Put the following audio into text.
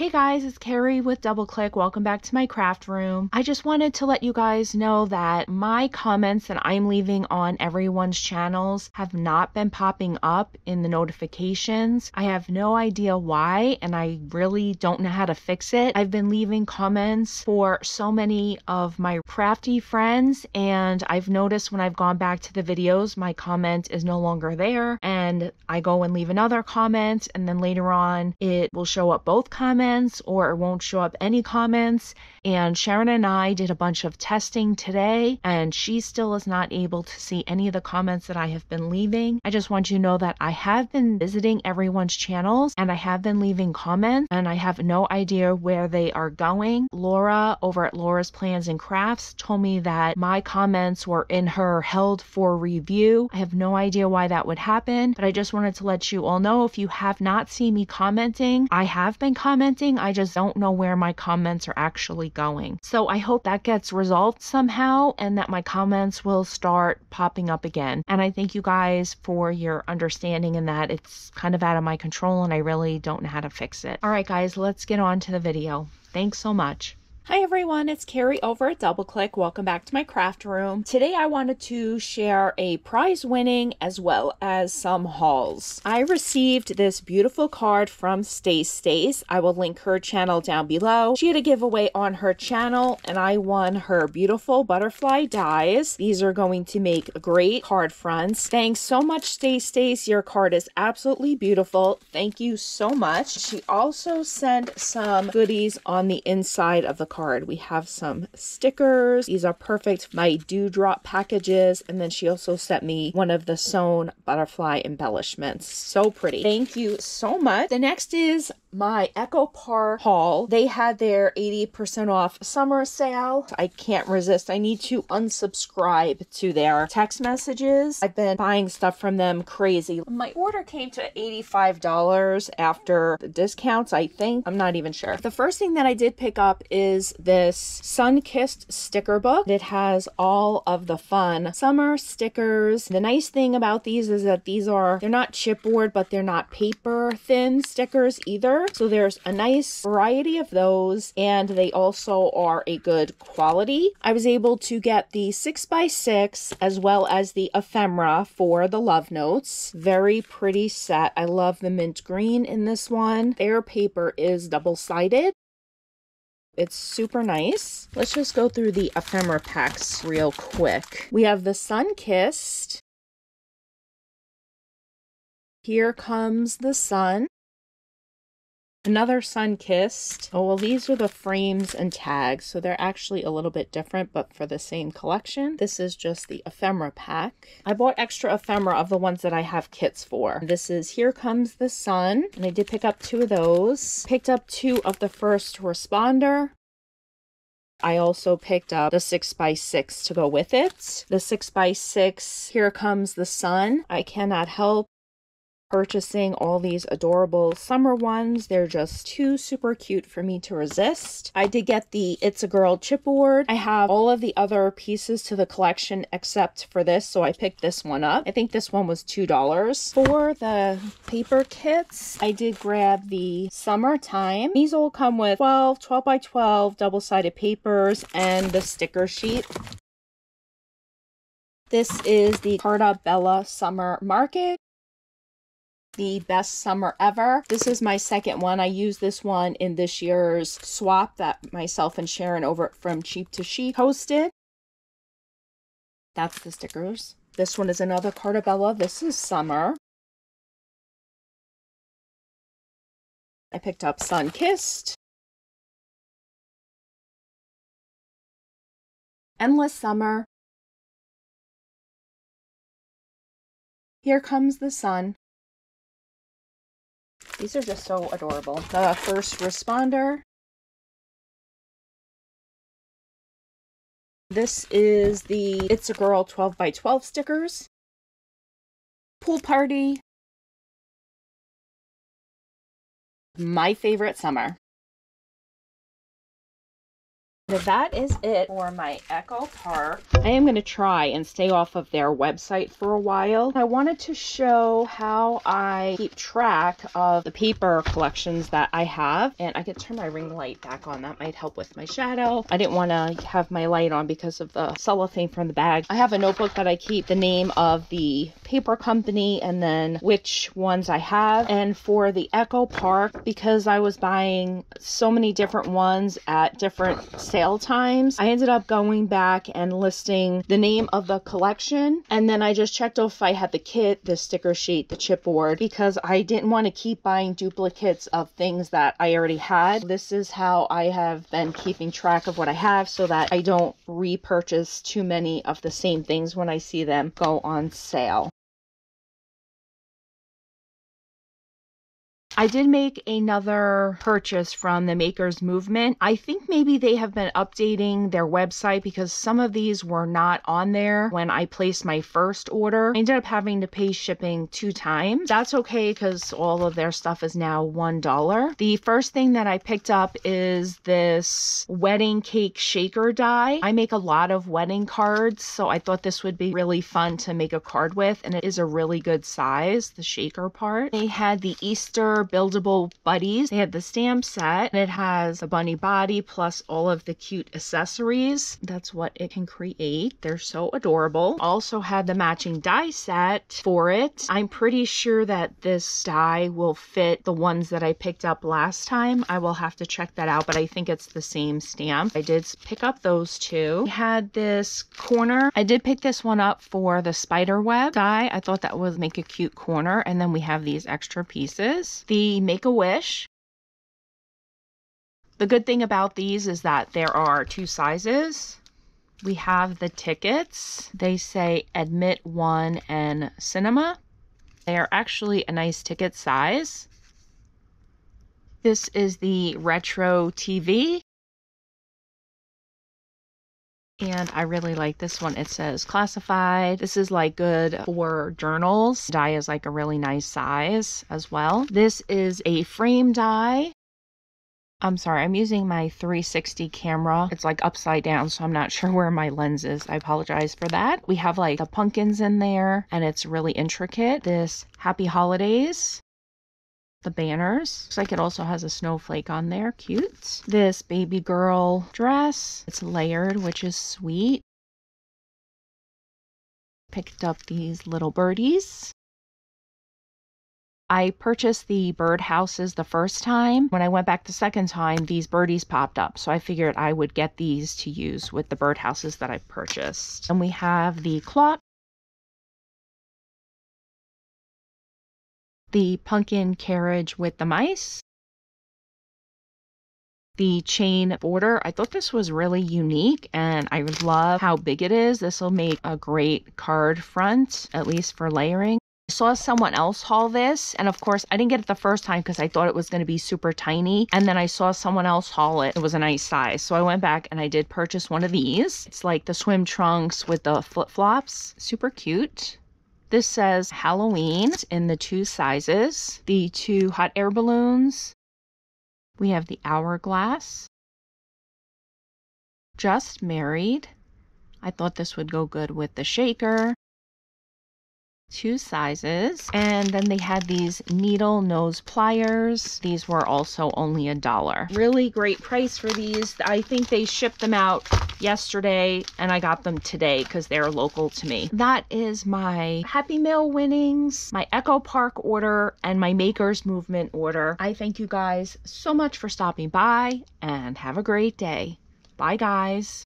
Hey guys, it's Carrie with Double Click. Welcome back to my craft room. I just wanted to let you guys know that my comments that I'm leaving on everyone's channels have not been popping up in the notifications. I have no idea why, and I really don't know how to fix it. I've been leaving comments for so many of my crafty friends, and I've noticed when I've gone back to the videos, my comment is no longer there, and I go and leave another comment, and then later on it will show up both comments or it won't show up any comments. And Sharon and I did a bunch of testing today, and she still is not able to see any of the comments that I have been leaving. I just want you to know that I have been visiting everyone's channels and I have been leaving comments, and I have no idea where they are going. Laura over at Laura's Plans and Crafts told me that my comments were in her held for review. I have no idea why that would happen, but I just wanted to let you all know, if you have not seen me commenting, I have been commenting. I just don't know where my comments are actually going. So I hope that gets resolved somehow and that my comments will start popping up again. And I thank you guys for your understanding in that it's kind of out of my control and I really don't know how to fix it. All right, guys, let's get on to the video. Thanks so much. Hi everyone, it's Carrie over at Double Click. Welcome back to my craft room. Today I wanted to share a prize winning as well as some hauls. I received this beautiful card from Stace. I will link her channel down below. She had a giveaway on her channel and I won her beautiful butterfly dies. These are going to make great card fronts. Thanks so much, Stace. Your card is absolutely beautiful. Thank you so much. She also sent some goodies on the inside of the card. We have some stickers. These are perfect, my dewdrop packages, and then she also sent me one of the sewn butterfly embellishments. So pretty. Thank you so much. The next is my Echo Park haul. They had their 80% off summer sale. I can't resist. I need to unsubscribe to their text messages. I've been buying stuff from them crazy. My order came to $85 after the discounts, I think. I'm not even sure. The first thing that I did pick up is this Sun-Kissed sticker book. It has all of the fun summer stickers. The nice thing about these is that they're not chipboard, but they're not paper thin stickers either. So there's a nice variety of those, and they also are a good quality. I was able to get the 6x6 as well as the ephemera for the love notes. Very pretty set. I love the mint green in this one. Their paper is double-sided. It's super nice. Let's just go through the ephemera packs real quick. We have the Sun-Kissed. Here Comes the Sun. Another Sun-Kissed. Oh, well, these are the frames and tags, so they're actually a little bit different, but for the same collection. This is just the ephemera pack. I bought extra ephemera of the ones that I have kits for. This is Here Comes the Sun, and I did pick up 2 of those. Picked up 2 of the First Responder. I also picked up the 6x6 to go with it. The 6x6, Here Comes the Sun. I cannot help purchasing all these adorable summer ones. They're just too super cute for me to resist. I did get the It's a Girl chipboard. I have all of the other pieces to the collection except for this, so I picked this one up. I think this one was $2. For the paper kits, I did grab the Summertime. These all come with 12 by 12 double-sided papers and the sticker sheet. This is the Carta Bella Summer Market. The best summer ever. This is my second one. I used this one in this year's swap that myself and Sharon over from Cheap to Chic hosted. That's the stickers. This one is another Carta Bella. This is summer. I picked up Sun-Kissed. Endless Summer. Here Comes the Sun. These are just so adorable. The First Responder. This is the It's a Girl 12 by 12 stickers. Pool Party. My favorite summer. That is it for my Echo Park. I am going to try and stay off of their website for a while. I wanted to show how I keep track of the paper collections that I have. And I could turn my ring light back on. That might help with my shadow. I didn't want to have my light on because of the cellophane from the bag. I have a notebook that I keep the name of the paper company and then which ones I have. And for the Echo Park, because I was buying so many different ones at different sales times, I ended up going back and listing the name of the collection, and then I just checked if I had the kit, the sticker sheet, the chipboard, because I didn't want to keep buying duplicates of things that I already had. This is how I have been keeping track of what I have so that I don't repurchase too many of the same things when I see them go on sale. I did make another purchase from the Makers Movement. I think maybe they have been updating their website because some of these were not on there when I placed my first order. I ended up having to pay shipping 2 times. That's okay because all of their stuff is now $1. The first thing that I picked up is this wedding cake shaker die. I make a lot of wedding cards, so I thought this would be really fun to make a card with, and it is a really good size, the shaker part. They had the Easter buildable buddies. They had the stamp set, and it has a bunny body plus all of the cute accessories. That's what it can create. They're so adorable. Also had the matching die set for it. I'm pretty sure that this die will fit the ones that I picked up last time. I will have to check that out, but I think it's the same stamp. I did pick up those 2. I had this corner. I did pick this one up for the spider web die. I thought that would make a cute corner, and then we have these extra pieces. The Make-A-Wish. The good thing about these is that there are 2 sizes. We have the tickets. They say admit 1 and cinema. They are actually a nice ticket size. This is the retro TV. And I really like this one. It says classified. This is like good for journals. Die is like a really nice size as well. This is a frame die. I'm sorry, I'm using my 360 camera. It's like upside down, so I'm not sure where my lens is. I apologize for that. We have like the pumpkins in there, and it's really intricate. This Happy Holidays. The banners. Looks like it also has a snowflake on there. Cute. This baby girl dress. It's layered, which is sweet. Picked up these little birdies. I purchased the bird houses the first time. When I went back the second time, these birdies popped up. So I figured I would get these to use with the bird houses that I purchased. And we have the clock. The pumpkin carriage with the mice. The chain border. I thought this was really unique and I love how big it is. This will make a great card front, at least for layering. I saw someone else haul this, and of course I didn't get it the first time because I thought it was going to be super tiny, and then I saw someone else haul it. It was a nice size, so I went back and I did purchase one of these. It's like the swim trunks with the flip-flops. Super cute. This says Halloween in the 2 sizes. The 2 hot air balloons. We have the hourglass. Just married. I thought this would go good with the shaker. 2 sizes. And then they had these needle nose pliers. These were also only $1. Really great price for these. I think they shipped them out yesterday and I got them today because they're local to me. That is my Happy Mail winnings, my Echo Park order, and my Makers Movement order. I thank you guys so much for stopping by and have a great day. Bye guys.